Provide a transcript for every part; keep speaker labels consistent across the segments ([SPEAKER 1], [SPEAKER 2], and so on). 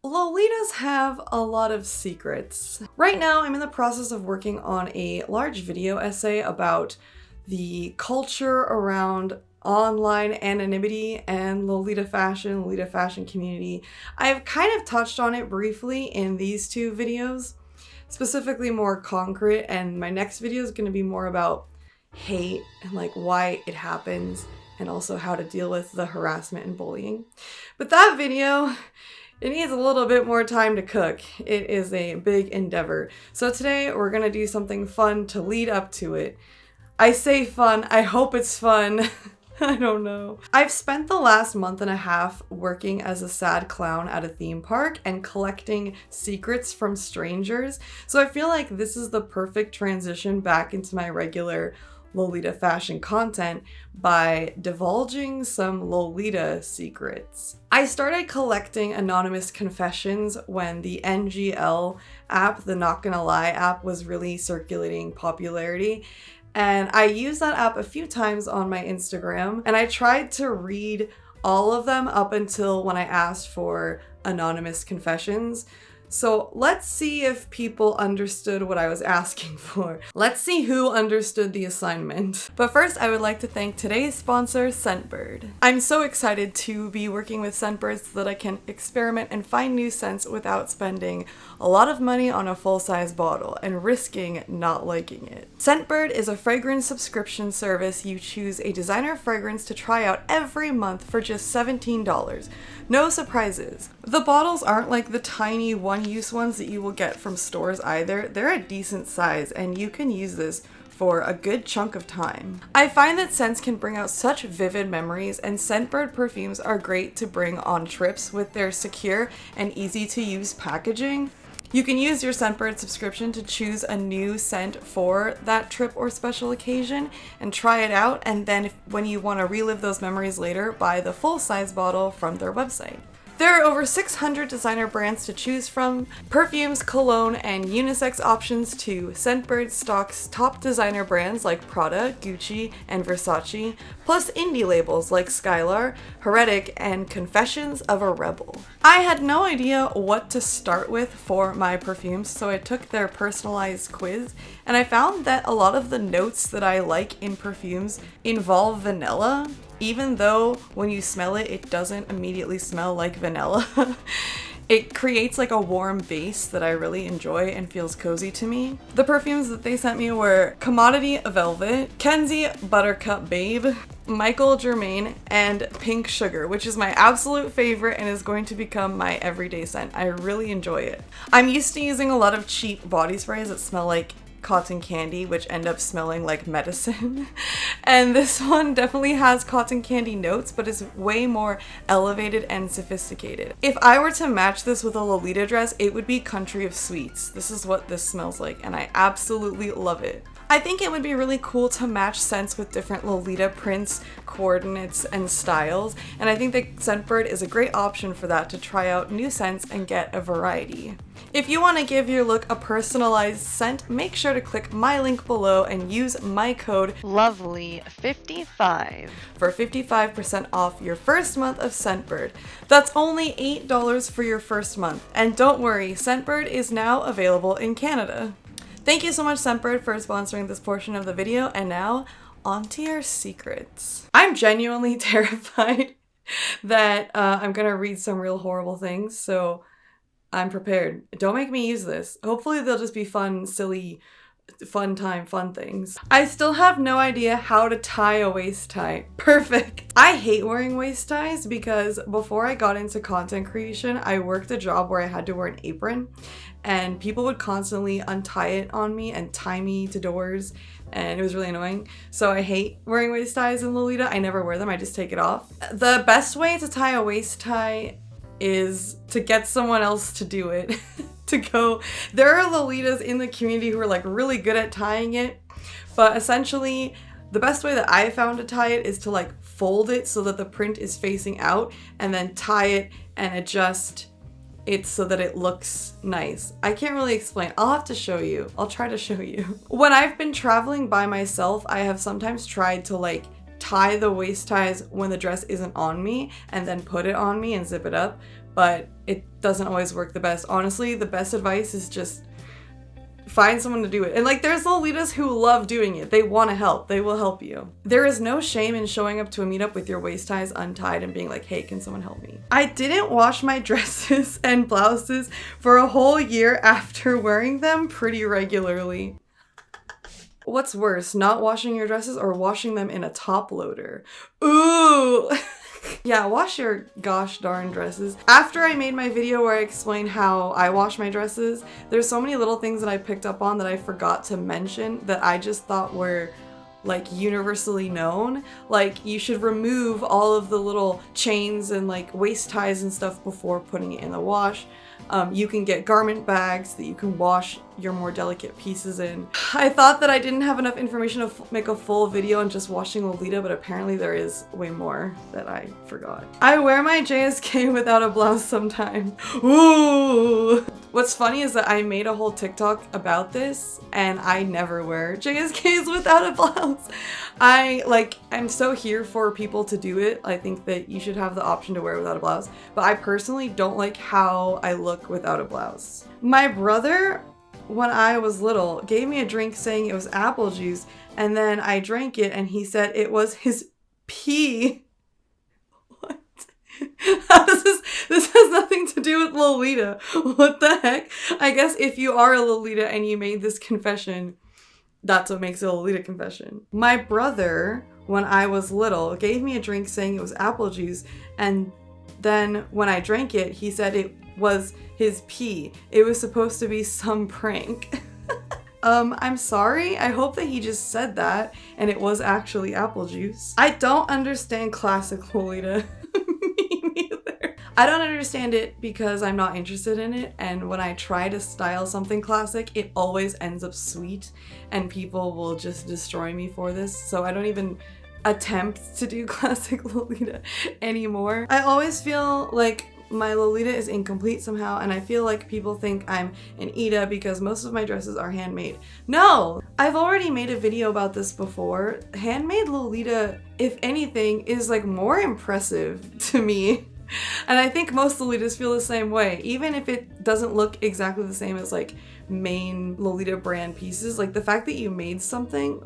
[SPEAKER 1] Lolitas have a lot of secrets. Right now, I'm in the process of working on a large video essay about the culture around online anonymity and Lolita fashion community. I've kind of touched on it briefly in these two videos, specifically more concrete, and my next video is going to be more about hate and like why it happens and also how to deal with the harassment and bullying. But that video, it needs a little bit more time to cook. It is a big endeavor. So today we're gonna do something fun to lead up to it. I say fun, I hope it's fun. I don't know. I've spent the last month and a half working as a sad clown at a theme park and collecting secrets from strangers. So I feel like this is the perfect transition back into my regular Lolita fashion content by divulging some Lolita secrets. I started collecting anonymous confessions when the NGL app, the Not Gonna Lie app, was really circulating popularity. And I used that app a few times on my Instagram, and I tried to read all of them up until when I asked for anonymous confessions. So let's see if people understood what I was asking for. Let's see who understood the assignment. But first, I would like to thank today's sponsor, Scentbird. I'm so excited to be working with Scentbird so that I can experiment and find new scents without spending a lot of money on a full-size bottle and risking not liking it. Scentbird is a fragrance subscription service. You choose a designer fragrance to try out every month for just $17. No surprises. The bottles aren't like the tiny one-use ones that you will get from stores either. They're a decent size and you can use this for a good chunk of time. I find that scents can bring out such vivid memories, and Scentbird perfumes are great to bring on trips with their secure and easy to use packaging. You can use your Scentbird subscription to choose a new scent for that trip or special occasion and try it out, and then when you want to relive those memories later, buy the full-size bottle from their website. There are over 600 designer brands to choose from, perfumes, cologne, and unisex options too. Scentbird stocks top designer brands like Prada, Gucci, and Versace, plus indie labels like Skylar, Heretic, and Confessions of a Rebel. I had no idea what to start with for my perfumes, so I took their personalized quiz, and I found that a lot of the notes that I like in perfumes involve vanilla. Even though when you smell it, it doesn't immediately smell like vanilla. It creates like a warm base that I really enjoy and feels cozy to me. The perfumes that they sent me were Commodity Velvet, Kensie Buttercup Babe, Michel Germain, and Pink Sugar, which is my absolute favorite and is going to become my everyday scent. I really enjoy it. I'm used to using a lot of cheap body sprays that smell like cotton candy, which end up smelling like medicine. And this one definitely has cotton candy notes, but is way more elevated and sophisticated. If I were to match this with a Lolita dress, it would be Country of Sweets. This is what this smells like, and I absolutely love it. I think it would be really cool to match scents with different Lolita prints, coordinates, and styles, and I think that Scentbird is a great option for that, to try out new scents and get a variety. If you want to give your look a personalized scent, make sure to click my link below and use my code LOVELY55 for 55% off your first month of Scentbird. That's only $8 for your first month, and don't worry, Scentbird is now available in Canada. Thank you so much, Scentbird, for sponsoring this portion of the video, and now on to your secrets. I'm genuinely terrified that I'm gonna read some real horrible things, so I'm prepared. Don't make me use this. Hopefully they'll just be fun, silly, fun things. I still have no idea how to tie a waist tie. Perfect. I hate wearing waist ties because before I got into content creation, I worked a job where I had to wear an apron, and people would constantly untie it on me and tie me to doors, and it was really annoying. So I hate wearing waist ties in Lolita. I never wear them, I just take it off. The best way to tie a waist tie is to get someone else to do it. There are Lolitas in the community who are like really good at tying it, but essentially the best way that I found to tie it is to like fold it so that the print is facing out, and then tie it and adjust it so that it looks nice. I can't really explain. I'll have to show you. I'll try to show you. When I've been traveling by myself, I have sometimes tried to like tie the waist ties when the dress isn't on me and then put it on me and zip it up. but it doesn't always work the best. Honestly, the best advice is just find someone to do it. And like, there's Lolitas who love doing it. They want to help. They will help you. There is no shame in showing up to a meetup with your waist ties untied and being like, hey, can someone help me? I didn't wash my dresses and blouses for a whole year after wearing them pretty regularly. What's worse, not washing your dresses or washing them in a top loader? Ooh. Yeah, wash your gosh darn dresses. After I made my video where I explained how I wash my dresses, there's so many little things that I picked up on that I forgot to mention that I just thought were like universally known. Like, you should remove all of the little chains and like waist ties and stuff before putting it in the wash. You can get garment bags that you can wash your more delicate pieces in. I thought that I didn't have enough information to make a full video on just washing Lolita, but apparently there is way more that I forgot. I wear my JSK without a blouse sometimes. Ooh! What's funny is that I made a whole TikTok about this and I never wear JSKs without a blouse. I'm so here for people to do it. I think that you should have the option to wear it without a blouse, but I personally don't like how I look without a blouse. My brother, when I was little, gave me a drink saying it was apple juice, and then I drank it and he said it was his pee. What? How does this has nothing to do with Lolita. What the heck? I guess if you are a Lolita and you made this confession, that's what makes it a Lolita confession. My brother, when I was little, gave me a drink saying it was apple juice, and then when I drank it, he said it was his pee. It was supposed to be some prank. I'm sorry. I hope that he just said that and it was actually apple juice. I don't understand classic Lolita. Me neither. I don't understand it because I'm not interested in it, and when I try to style something classic, it always ends up sweet and people will just destroy me for this, so I don't even attempt to do classic Lolita anymore. I always feel like my Lolita is incomplete somehow, and I feel like people think I'm an Ida because most of my dresses are handmade. No! I've already made a video about this before. Handmade Lolita, if anything, is like more impressive to me. And I think most Lolitas feel the same way, even if it doesn't look exactly the same as like main Lolita brand pieces. Like, the fact that you made something,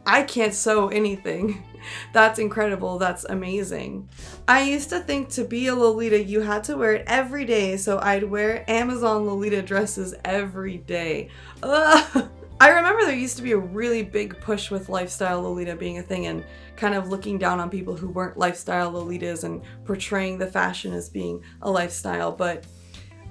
[SPEAKER 1] I can't sew anything. That's incredible. That's amazing. I used to think to be a Lolita, you had to wear it every day, so I'd wear Amazon Lolita dresses every day. Ugh. I remember there used to be a really big push with lifestyle Lolita being a thing and kind of looking down on people who weren't lifestyle Lolitas and portraying the fashion as being a lifestyle, but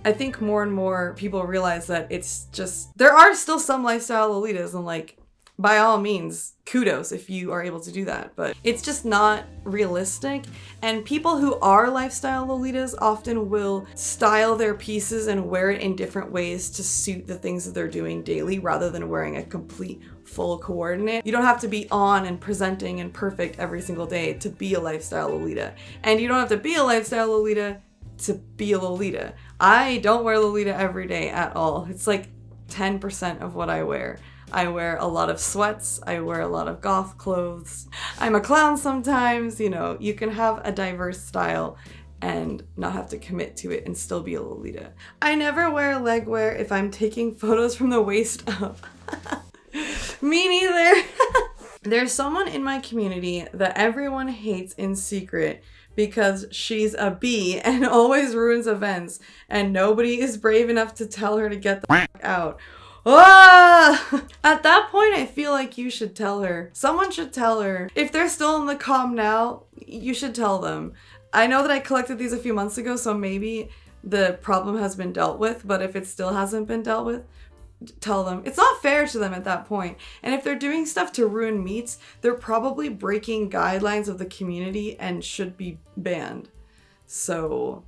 [SPEAKER 1] I think more and more people realize that it's just, there are still some lifestyle Lolitas, and like, by all means, kudos if you are able to do that, but it's just not realistic. And people who are lifestyle Lolitas often will style their pieces and wear it in different ways to suit the things that they're doing daily rather than wearing a complete full coordinate. You don't have to be on and presenting and perfect every single day to be a lifestyle Lolita. And you don't have to be a lifestyle Lolita to be a Lolita. I don't wear Lolita every day at all. It's like 10% of what I wear. I wear a lot of sweats, I wear a lot of goth clothes. I'm a clown sometimes, you know, you can have a diverse style and not have to commit to it and still be a Lolita. I never wear leg wear if I'm taking photos from the waist up. Me neither. There's someone in my community that everyone hates in secret because she's a bee and always ruins events, and nobody is brave enough to tell her to get the f*** out. Ah! At that point, I feel like you should tell her. Someone should tell her. If they're still in the comm now, you should tell them. I know that I collected these a few months ago, so maybe the problem has been dealt with, but if it still hasn't been dealt with, tell them. It's not fair to them at that point. And if they're doing stuff to ruin meats, they're probably breaking guidelines of the community and should be banned. So,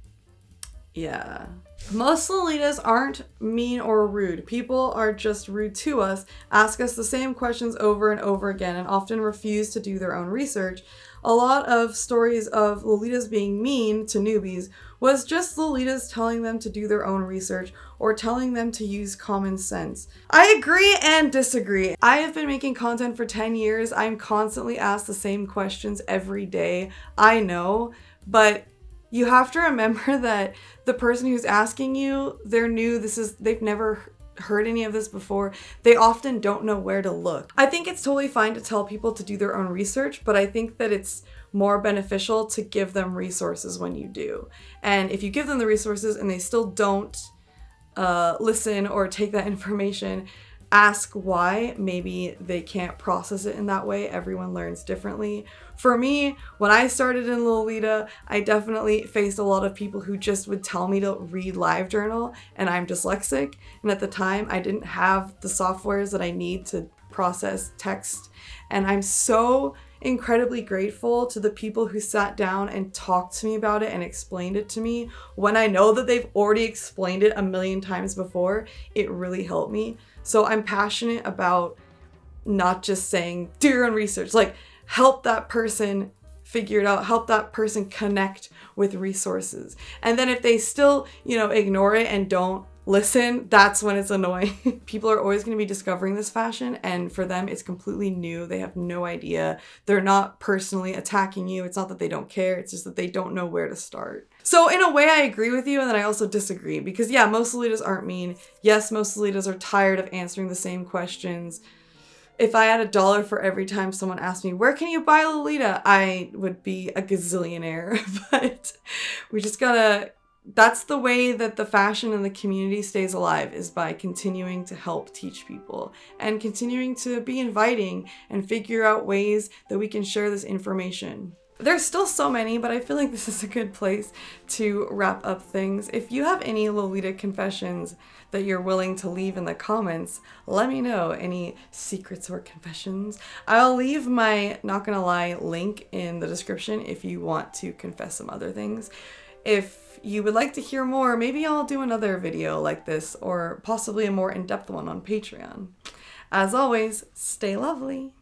[SPEAKER 1] yeah. Most Lolitas aren't mean or rude. People are just rude to us, ask us the same questions over and over again, and often refuse to do their own research. A lot of stories of Lolitas being mean to newbies was just Lolitas telling them to do their own research or telling them to use common sense. I agree and disagree. I have been making content for 10 years. I'm constantly asked the same questions every day. I know, but You have to remember that the person who's asking you, they're new, they've never heard any of this before. They often don't know where to look. I think it's totally fine to tell people to do their own research, but I think that it's more beneficial to give them resources when you do. And if you give them the resources and they still don't listen or take that information, ask why. Maybe they can't process it in that way. Everyone learns differently. For me, when I started in Lolita, I definitely faced a lot of people who just would tell me to read LiveJournal, and I'm dyslexic. And at the time, I didn't have the softwares that I need to process text. And I'm so incredibly grateful to the people who sat down and talked to me about it and explained it to me. When I know that they've already explained it a million times before, it really helped me. So I'm passionate about not just saying, do your own research, like help that person figure it out, help that person connect with resources. And then if they still, ignore it and don't listen, that's when it's annoying. People are always going to be discovering this fashion, and for them it's completely new. They have no idea. They're not personally attacking you. It's not that they don't care, it's just that they don't know where to start. So in a way I agree with you, and then I also disagree, because yeah, most Lolitas aren't mean. Yes, most Lolitas are tired of answering the same questions. If I had $1 for every time someone asked me, where can you buy Lolita? I would be a gazillionaire. But we just gotta, that's the way that the fashion and the community stays alive, is by continuing to help teach people and continuing to be inviting and figure out ways that we can share this information. There's still so many, but I feel like this is a good place to wrap up things. If you have any Lolita confessions that you're willing to leave in the comments, let me know. Any secrets or confessions. I'll leave my Not Gonna Lie link in the description if you want to confess some other things. If you would like to hear more, maybe I'll do another video like this, or possibly a more in-depth one on Patreon. As always, stay lovely.